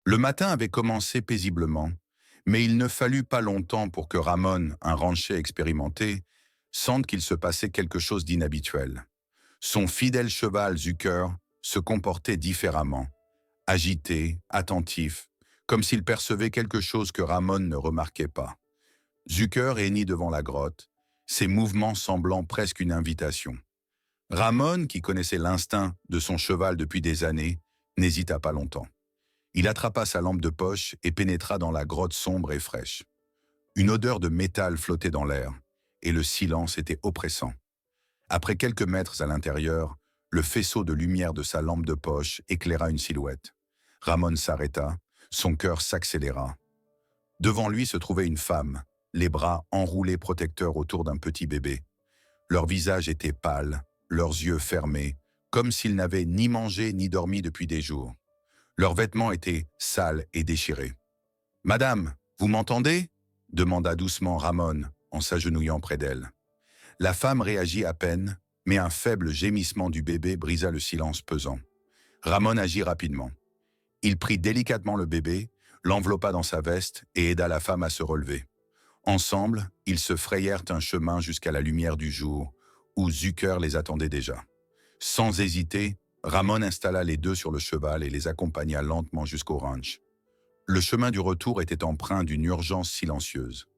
Le matin avait commencé paisiblement, mais il ne fallut pas longtemps pour que Ramon, un rancher expérimenté, sente qu'il se passait quelque chose d'inhabituel. Son fidèle cheval Zucker se comportait différemment, agité, attentif, comme s'il percevait quelque chose que Ramon ne remarquait pas. Zucker hennit devant la grotte, ses mouvements semblant presque une invitation. Ramon, qui connaissait l'instinct de son cheval depuis des années, n'hésita pas longtemps. Il attrapa sa lampe de poche et pénétra dans la grotte sombre et fraîche. Une odeur de métal flottait dans l'air, et le silence était oppressant. Après quelques mètres à l'intérieur, le faisceau de lumière de sa lampe de poche éclaira une silhouette. Ramon s'arrêta, son cœur s'accéléra. Devant lui se trouvait une femme, les bras enroulés protecteurs autour d'un petit bébé. Leur visage était pâle, leurs yeux fermés, comme s'ils n'avaient ni mangé ni dormi depuis des jours. Leurs vêtements étaient sales et déchirés. « Madame, vous m'entendez » demanda doucement Ramon en s'agenouillant près d'elle. La femme réagit à peine, mais un faible gémissement du bébé brisa le silence pesant. Ramon agit rapidement. Il prit délicatement le bébé, l'enveloppa dans sa veste et aida la femme à se relever. Ensemble, ils se frayèrent un chemin jusqu'à la lumière du jour, où Zucker les attendait déjà. Sans hésiter, Ramon installa les deux sur le cheval et les accompagna lentement jusqu'au ranch. Le chemin du retour était empreint d'une urgence silencieuse.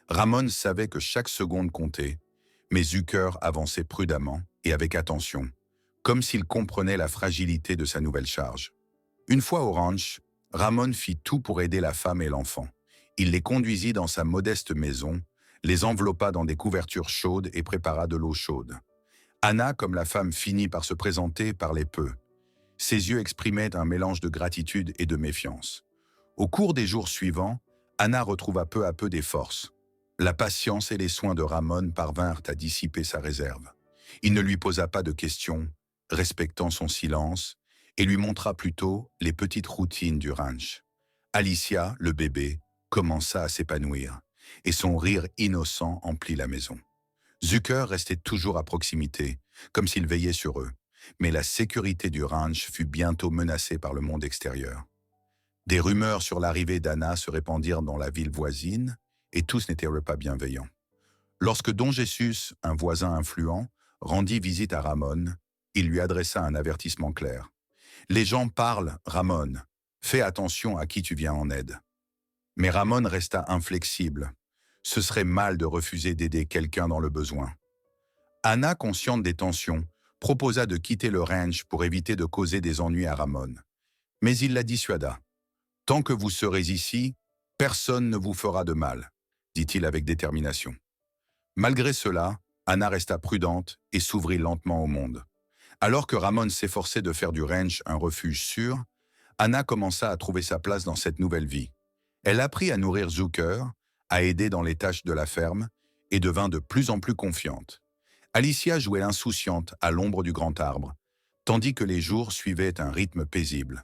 Ramon savait que chaque seconde comptait, mais Zucker avançait prudemment et avec attention, comme s'il comprenait la fragilité de sa nouvelle charge. Une fois au ranch, Ramon fit tout pour aider la femme et l'enfant. Il les conduisit dans sa modeste maison, les enveloppa dans des couvertures chaudes et prépara de l'eau chaude. Anna, comme la femme, finit par se présenter, parlait peu. Ses yeux exprimaient un mélange de gratitude et de méfiance. Au cours des jours suivants, Anna retrouva peu à peu des forces. La patience et les soins de Ramon parvinrent à dissiper sa réserve. Il ne lui posa pas de questions, respectant son silence, et lui montra plutôt les petites routines du ranch. Alicia, le bébé, commença à s'épanouir, et son rire innocent emplit la maison. Zucker restait toujours à proximité, comme s'il veillait sur eux, mais la sécurité du ranch fut bientôt menacée par le monde extérieur. Des rumeurs sur l'arrivée d'Anna se répandirent dans la ville voisine, et tous n'étaient pas bienveillants. Lorsque Don Jesus, un voisin influent, rendit visite à Ramon, il lui adressa un avertissement clair. « Les gens parlent, Ramon. Fais attention à qui tu viens en aide. » Mais Ramon resta inflexible. Ce serait mal de refuser d'aider quelqu'un dans le besoin. Anna, consciente des tensions, proposa de quitter le ranch pour éviter de causer des ennuis à Ramon. Mais il la dissuada. « Tant que vous serez ici, personne ne vous fera de mal, » dit-il avec détermination. Malgré cela, Anna resta prudente et s'ouvrit lentement au monde. Alors que Ramon s'efforçait de faire du ranch un refuge sûr, Anna commença à trouver sa place dans cette nouvelle vie. Elle apprit à nourrir Zucker, à aider dans les tâches de la ferme, et devint de plus en plus confiante. Alicia jouait l'insouciante à l'ombre du grand arbre, tandis que les jours suivaient un rythme paisible.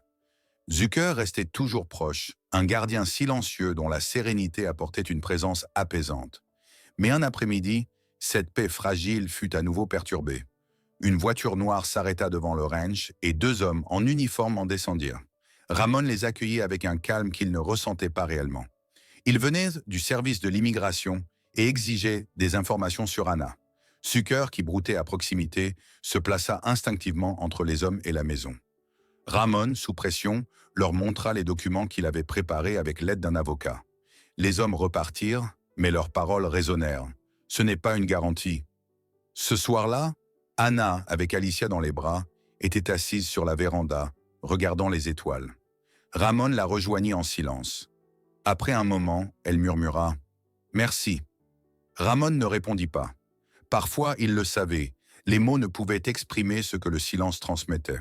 Zucker restait toujours proche, un gardien silencieux dont la sérénité apportait une présence apaisante. Mais un après-midi, cette paix fragile fut à nouveau perturbée. Une voiture noire s'arrêta devant le ranch et deux hommes en uniforme en descendirent. Ramon les accueillit avec un calme qu'il ne ressentait pas réellement. Ils venaient du service de l'immigration et exigeaient des informations sur Anna. Zucker, qui broutait à proximité, se plaça instinctivement entre les hommes et la maison. Ramon, sous pression, leur montra les documents qu'il avait préparés avec l'aide d'un avocat. Les hommes repartirent, mais leurs paroles résonnèrent. Ce n'est pas une garantie. Ce soir-là, Anna, avec Alicia dans les bras, était assise sur la véranda, regardant les étoiles. Ramon la rejoignit en silence. Après un moment, elle murmura « Merci ». Ramon ne répondit pas. Parfois, il le savait, les mots ne pouvaient exprimer ce que le silence transmettait.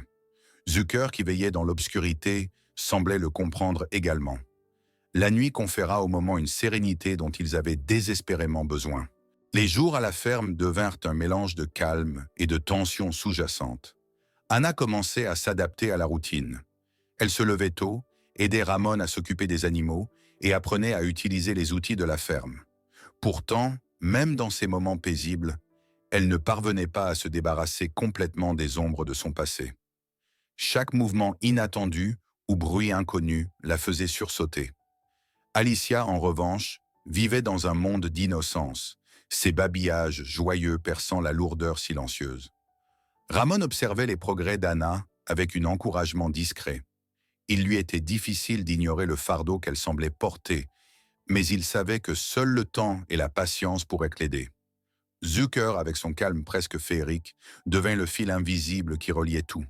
Zucker, qui veillait dans l'obscurité, semblait le comprendre également. La nuit conféra au moment une sérénité dont ils avaient désespérément besoin. Les jours à la ferme devinrent un mélange de calme et de tension sous-jacente. Anna commençait à s'adapter à la routine. Elle se levait tôt, aidait Ramon à s'occuper des animaux et apprenait à utiliser les outils de la ferme. Pourtant, même dans ces moments paisibles, elle ne parvenait pas à se débarrasser complètement des ombres de son passé. Chaque mouvement inattendu ou bruit inconnu la faisait sursauter. Alicia, en revanche, vivait dans un monde d'innocence, ses babillages joyeux perçant la lourdeur silencieuse. Ramon observait les progrès d'Anna avec un encouragement discret. Il lui était difficile d'ignorer le fardeau qu'elle semblait porter, mais il savait que seul le temps et la patience pourraient l'aider. Zucker, avec son calme presque féerique, devint le fil invisible qui reliait tout.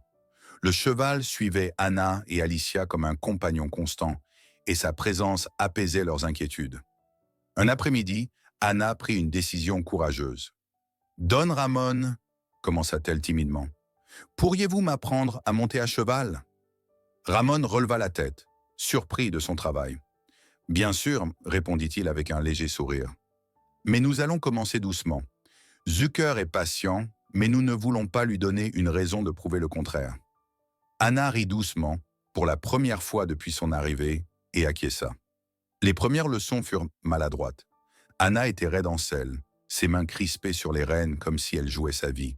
Le cheval suivait Anna et Alicia comme un compagnon constant, et sa présence apaisait leurs inquiétudes. Un après-midi, Anna prit une décision courageuse. « Don Ramon, commença-t-elle timidement, pourriez-vous m'apprendre à monter à cheval ?» Ramon releva la tête, surpris de son travail. « Bien sûr, » répondit-il avec un léger sourire. « Mais nous allons commencer doucement. Zucker est patient, mais nous ne voulons pas lui donner une raison de prouver le contraire. » Anna rit doucement, pour la première fois depuis son arrivée, et acquiesça. Les premières leçons furent maladroites. Anna était raide en selle, ses mains crispées sur les rênes comme si elle jouait sa vie.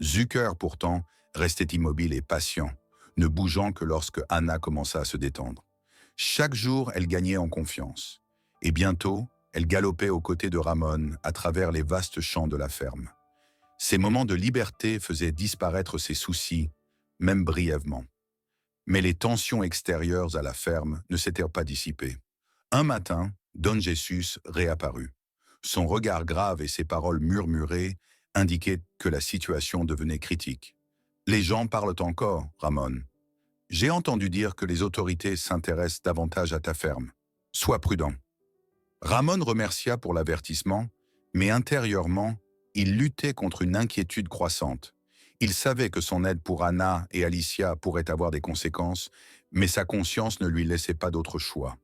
Zucker, pourtant, restait immobile et patient, ne bougeant que lorsque Anna commença à se détendre. Chaque jour, elle gagnait en confiance. Et bientôt, elle galopait aux côtés de Ramon à travers les vastes champs de la ferme. Ces moments de liberté faisaient disparaître ses soucis, même brièvement. Mais les tensions extérieures à la ferme ne s'étaient pas dissipées. Un matin, Don Jesus réapparut. Son regard grave et ses paroles murmurées indiquaient que la situation devenait critique. « Les gens parlent encore, Ramon. J'ai entendu dire que les autorités s'intéressent davantage à ta ferme. Sois prudent. » Ramon remercia pour l'avertissement, mais intérieurement, il luttait contre une inquiétude croissante. Il savait que son aide pour Anna et Alicia pourrait avoir des conséquences, mais sa conscience ne lui laissait pas d'autre choix.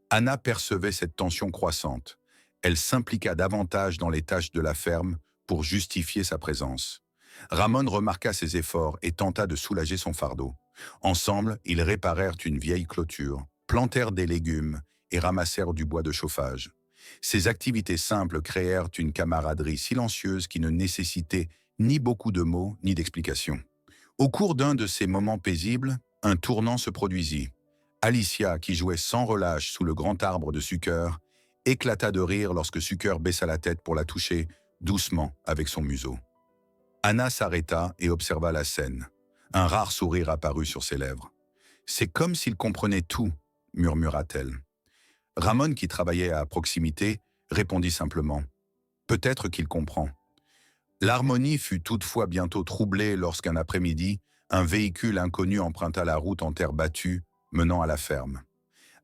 Anna percevait cette tension croissante. Elle s'impliqua davantage dans les tâches de la ferme pour justifier sa présence. Ramon remarqua ses efforts et tenta de soulager son fardeau. Ensemble, ils réparèrent une vieille clôture, plantèrent des légumes et ramassèrent du bois de chauffage. Ces activités simples créèrent une camaraderie silencieuse qui ne nécessitait ni beaucoup de mots ni d'explications. Au cours d'un de ces moments paisibles, un tournant se produisit. Alicia, qui jouait sans relâche sous le grand arbre de Zucker, éclata de rire lorsque Zucker baissa la tête pour la toucher doucement avec son museau. Anna s'arrêta et observa la scène. Un rare sourire apparut sur ses lèvres. « C'est comme s'il comprenait tout », murmura-t-elle. Ramon, qui travaillait à proximité, répondit simplement « Peut-être qu'il comprend ». L'harmonie fut toutefois bientôt troublée lorsqu'un après-midi, un véhicule inconnu emprunta la route en terre battue, menant à la ferme.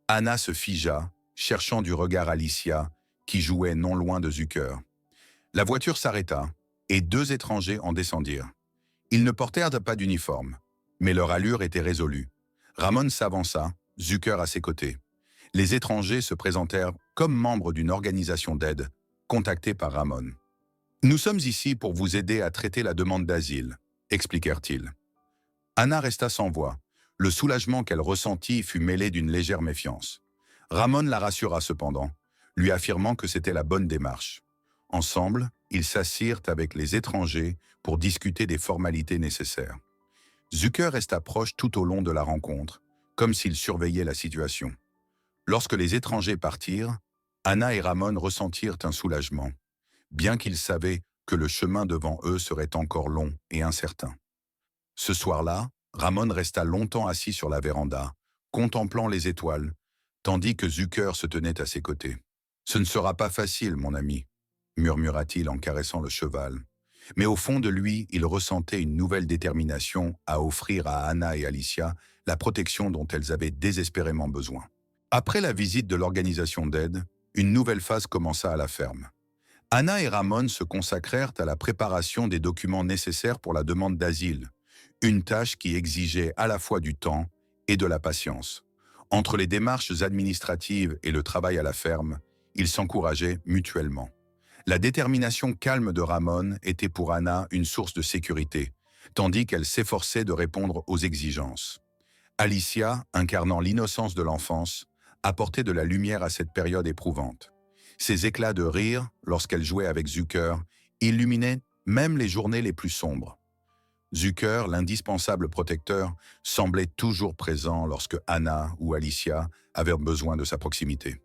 Anna se figea, cherchant du regard Alicia, qui jouait non loin de Zucker. La voiture s'arrêta, et deux étrangers en descendirent. Ils ne portèrent pas d'uniforme, mais leur allure était résolue. Ramon s'avança, Zucker à ses côtés. Les étrangers se présentèrent comme membres d'une organisation d'aide, contactée par Ramon. « Nous sommes ici pour vous aider à traiter la demande d'asile », expliquèrent-ils. Anna resta sans voix. Le soulagement qu'elle ressentit fut mêlé d'une légère méfiance. Ramon la rassura cependant, lui affirmant que c'était la bonne démarche. Ensemble, ils s'assirent avec les étrangers pour discuter des formalités nécessaires. Zucker resta proche tout au long de la rencontre, comme s'il surveillait la situation. Lorsque les étrangers partirent, Anna et Ramon ressentirent un soulagement, bien qu'ils savaient que le chemin devant eux serait encore long et incertain. Ce soir-là, Ramon resta longtemps assis sur la véranda, contemplant les étoiles, tandis que Zucker se tenait à ses côtés. « Ce ne sera pas facile, mon ami », murmura-t-il en caressant le cheval. Mais au fond de lui, il ressentait une nouvelle détermination à offrir à Anna et Alicia la protection dont elles avaient désespérément besoin. Après la visite de l'organisation d'aide, une nouvelle phase commença à la ferme. Anna et Ramon se consacrèrent à la préparation des documents nécessaires pour la demande d'asile, une tâche qui exigeait à la fois du temps et de la patience. Entre les démarches administratives et le travail à la ferme, ils s'encourageaient mutuellement. La détermination calme de Ramon était pour Anna une source de sécurité, tandis qu'elle s'efforçait de répondre aux exigences. Alicia, incarnant l'innocence de l'enfance, apportait de la lumière à cette période éprouvante. Ses éclats de rire, lorsqu'elle jouait avec Zucker, illuminaient même les journées les plus sombres. Zucker, l'indispensable protecteur, semblait toujours présent lorsque Anna ou Alicia avaient besoin de sa proximité.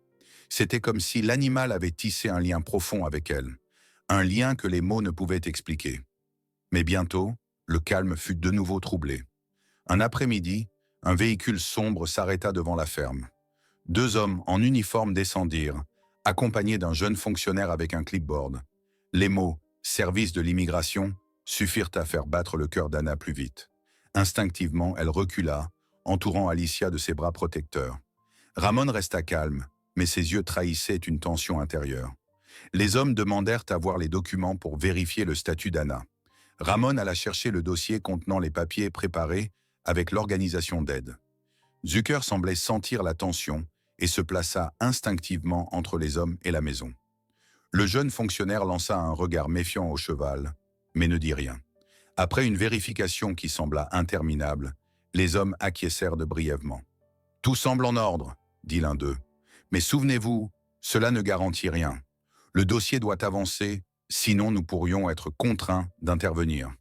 C'était comme si l'animal avait tissé un lien profond avec elle, un lien que les mots ne pouvaient expliquer. Mais bientôt, le calme fut de nouveau troublé. Un après-midi, un véhicule sombre s'arrêta devant la ferme. Deux hommes en uniforme descendirent, accompagnés d'un jeune fonctionnaire avec un clipboard. Les mots « service de l'immigration » suffirent à faire battre le cœur d'Anna plus vite. Instinctivement, elle recula, entourant Alicia de ses bras protecteurs. Ramon resta calme, mais ses yeux trahissaient une tension intérieure. Les hommes demandèrent à voir les documents pour vérifier le statut d'Anna. Ramon alla chercher le dossier contenant les papiers préparés avec l'organisation d'aide. Zucker semblait sentir la tension et se plaça instinctivement entre les hommes et la maison. Le jeune fonctionnaire lança un regard méfiant au cheval, mais ne dit rien. Après une vérification qui sembla interminable, les hommes acquiescèrent de brièvement. « Tout semble en ordre », dit l'un d'eux. « Mais souvenez-vous, cela ne garantit rien. Le dossier doit avancer, sinon nous pourrions être contraints d'intervenir. »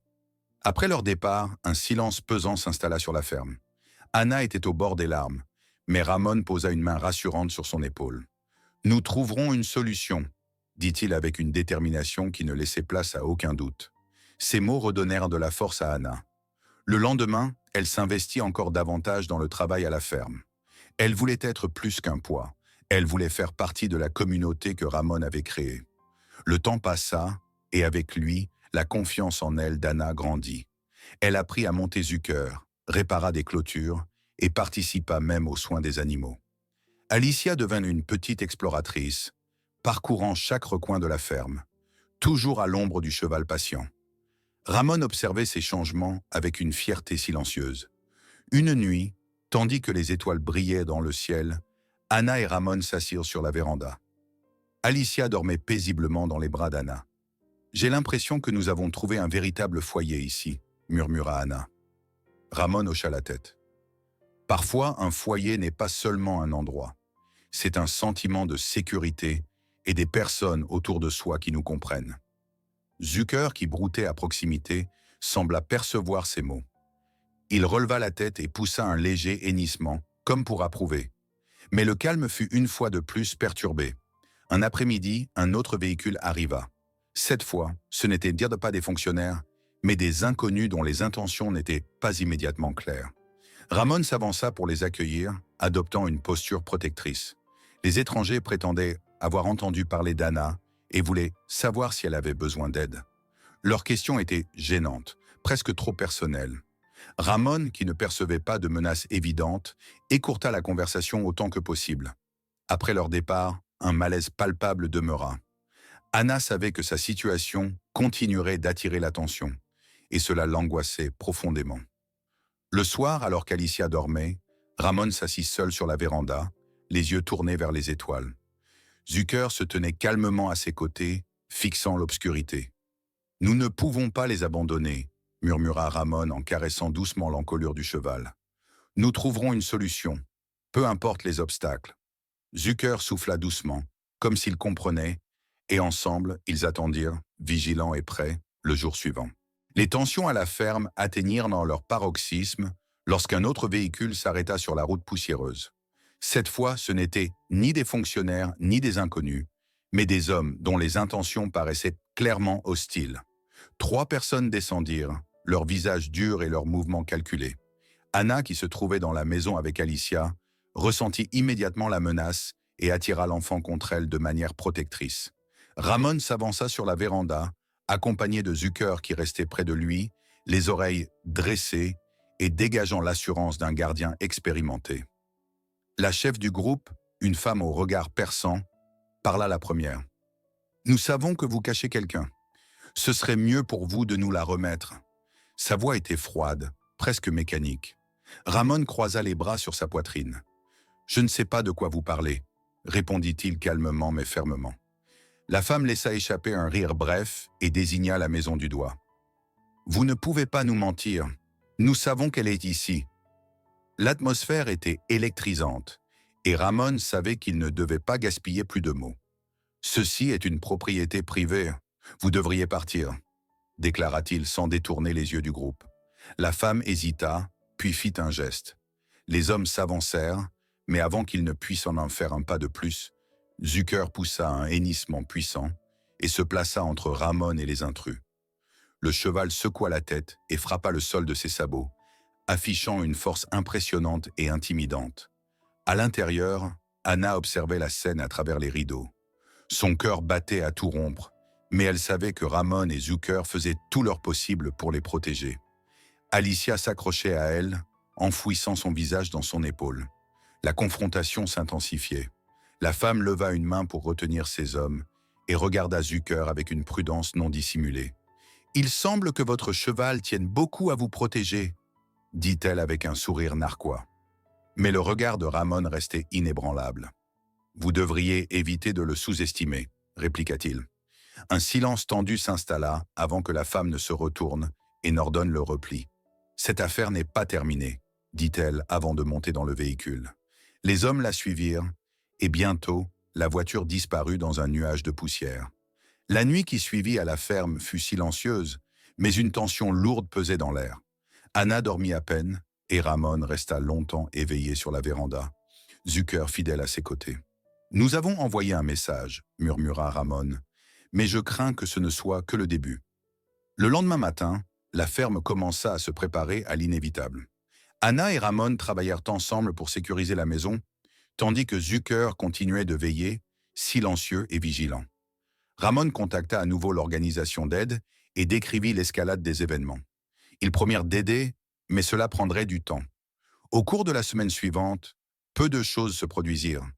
Après leur départ, un silence pesant s'installa sur la ferme. Anna était au bord des larmes, mais Ramon posa une main rassurante sur son épaule. « Nous trouverons une solution », dit-il avec une détermination qui ne laissait place à aucun doute. Ces mots redonnèrent de la force à Anna. Le lendemain, elle s'investit encore davantage dans le travail à la ferme. Elle voulait être plus qu'un poids. Elle voulait faire partie de la communauté que Ramon avait créée. Le temps passa, et avec lui, la confiance en elle d'Anna grandit. Elle apprit à monter Zucker, répara des clôtures et participa même aux soins des animaux. Alicia devint une petite exploratrice, parcourant chaque recoin de la ferme, toujours à l'ombre du cheval patient. Ramon observait ces changements avec une fierté silencieuse. Une nuit, tandis que les étoiles brillaient dans le ciel, Anna et Ramon s'assirent sur la véranda. Alicia dormait paisiblement dans les bras d'Anna. « J'ai l'impression que nous avons trouvé un véritable foyer ici », murmura Anna. Ramon hocha la tête. « Parfois, un foyer n'est pas seulement un endroit. C'est un sentiment de sécurité et des personnes autour de soi qui nous comprennent. » Zucker, qui broutait à proximité, sembla percevoir ces mots. Il releva la tête et poussa un léger hennissement, comme pour approuver. Mais le calme fut une fois de plus perturbé. Un après-midi, un autre véhicule arriva. Cette fois, ce n'étaient pas des fonctionnaires, mais des inconnus dont les intentions n'étaient pas immédiatement claires. Ramon s'avança pour les accueillir, adoptant une posture protectrice. Les étrangers prétendaient avoir entendu parler d'Anna et voulaient savoir si elle avait besoin d'aide. Leurs questions étaient gênantes, presque trop personnelles. Ramon, qui ne percevait pas de menaces évidentes, écourta la conversation autant que possible. Après leur départ, un malaise palpable demeura. Anna savait que sa situation continuerait d'attirer l'attention, et cela l'angoissait profondément. Le soir, alors qu'Alicia dormait, Ramon s'assit seul sur la véranda, les yeux tournés vers les étoiles. Zucker se tenait calmement à ses côtés, fixant l'obscurité. « Nous ne pouvons pas les abandonner », murmura Ramon en caressant doucement l'encolure du cheval. « Nous trouverons une solution, peu importe les obstacles. » Zucker souffla doucement, comme s'il comprenait, et ensemble, ils attendirent, vigilants et prêts, le jour suivant. Les tensions à la ferme atteignirent dans leur paroxysme lorsqu'un autre véhicule s'arrêta sur la route poussiéreuse. Cette fois, ce n'étaient ni des fonctionnaires ni des inconnus, mais des hommes dont les intentions paraissaient clairement hostiles. 3 personnes descendirent, leurs visages durs et leurs mouvements calculés. Anna, qui se trouvait dans la maison avec Alicia, ressentit immédiatement la menace et attira l'enfant contre elle de manière protectrice. Ramon s'avança sur la véranda, accompagné de Zucker qui restait près de lui, les oreilles dressées et dégageant l'assurance d'un gardien expérimenté. La chef du groupe, une femme au regard perçant, parla la première. « Nous savons que vous cachez quelqu'un. Ce serait mieux pour vous de nous la remettre. » Sa voix était froide, presque mécanique. Ramon croisa les bras sur sa poitrine. « Je ne sais pas de quoi vous parlez, » répondit-il calmement mais fermement. La femme laissa échapper un rire bref et désigna la maison du doigt. « Vous ne pouvez pas nous mentir. Nous savons qu'elle est ici. » L'atmosphère était électrisante, et Ramon savait qu'il ne devait pas gaspiller plus de mots. « Ceci est une propriété privée. Vous devriez partir, » déclara-t-il sans détourner les yeux du groupe. La femme hésita, puis fit un geste. Les hommes s'avancèrent, mais avant qu'ils ne puissent en faire un pas de plus, Zucker poussa un hennissement puissant et se plaça entre Ramon et les intrus. Le cheval secoua la tête et frappa le sol de ses sabots, affichant une force impressionnante et intimidante. À l'intérieur, Anna observait la scène à travers les rideaux. Son cœur battait à tout rompre, mais elle savait que Ramon et Zucker faisaient tout leur possible pour les protéger. Alicia s'accrochait à elle, enfouissant son visage dans son épaule. La confrontation s'intensifiait. La femme leva une main pour retenir ses hommes et regarda Zucker avec une prudence non dissimulée. « Il semble que votre cheval tienne beaucoup à vous protéger, » dit-elle avec un sourire narquois. Mais le regard de Ramon restait inébranlable. « Vous devriez éviter de le sous-estimer, » répliqua-t-il. Un silence tendu s'installa avant que la femme ne se retourne et n'ordonne le repli. « Cette affaire n'est pas terminée, » dit-elle avant de monter dans le véhicule. Les hommes la suivirent, et bientôt, la voiture disparut dans un nuage de poussière. La nuit qui suivit à la ferme fut silencieuse, mais une tension lourde pesait dans l'air. Anna dormit à peine, et Ramon resta longtemps éveillé sur la véranda, Zucker fidèle à ses côtés. « Nous avons envoyé un message, » murmura Ramon, « mais je crains que ce ne soit que le début. » Le lendemain matin, la ferme commença à se préparer à l'inévitable. Anna et Ramon travaillèrent ensemble pour sécuriser la maison, tandis que Zucker continuait de veiller, silencieux et vigilant. Ramon contacta à nouveau l'organisation d'aide et décrivit l'escalade des événements. Ils promirent d'aider, mais cela prendrait du temps. Au cours de la semaine suivante, peu de choses se produisirent,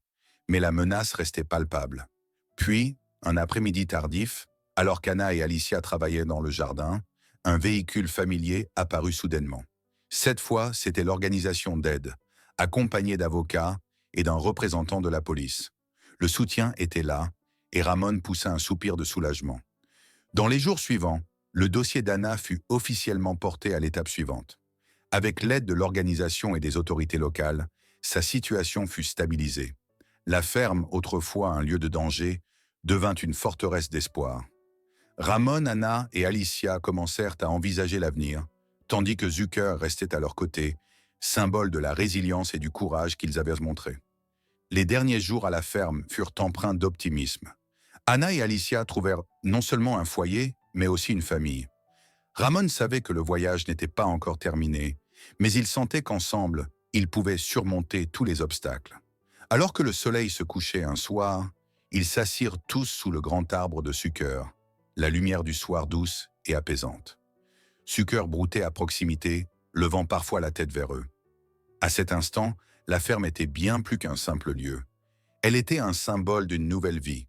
mais la menace restait palpable. Puis, un après-midi tardif, alors qu'Anna et Alicia travaillaient dans le jardin, un véhicule familier apparut soudainement. Cette fois, c'était l'organisation d'aide, accompagnée d'avocats et d'un représentant de la police. Le soutien était là, et Ramon poussa un soupir de soulagement. Dans les jours suivants, le dossier d'Anna fut officiellement porté à l'étape suivante. Avec l'aide de l'organisation et des autorités locales, sa situation fut stabilisée. La ferme, autrefois un lieu de danger, devint une forteresse d'espoir. Ramon, Anna et Alicia commencèrent à envisager l'avenir, tandis que Zucker restait à leur côté, symbole de la résilience et du courage qu'ils avaient montré. Les derniers jours à la ferme furent empreints d'optimisme. Anna et Alicia trouvèrent non seulement un foyer, mais aussi une famille. Ramon savait que le voyage n'était pas encore terminé, mais il sentait qu'ensemble, ils pouvaient surmonter tous les obstacles. Alors que le soleil se couchait un soir, ils s'assirent tous sous le grand arbre de Zucker, la lumière du soir douce et apaisante. Zucker broutait à proximité, levant parfois la tête vers eux. À cet instant, la ferme était bien plus qu'un simple lieu. Elle était un symbole d'une nouvelle vie,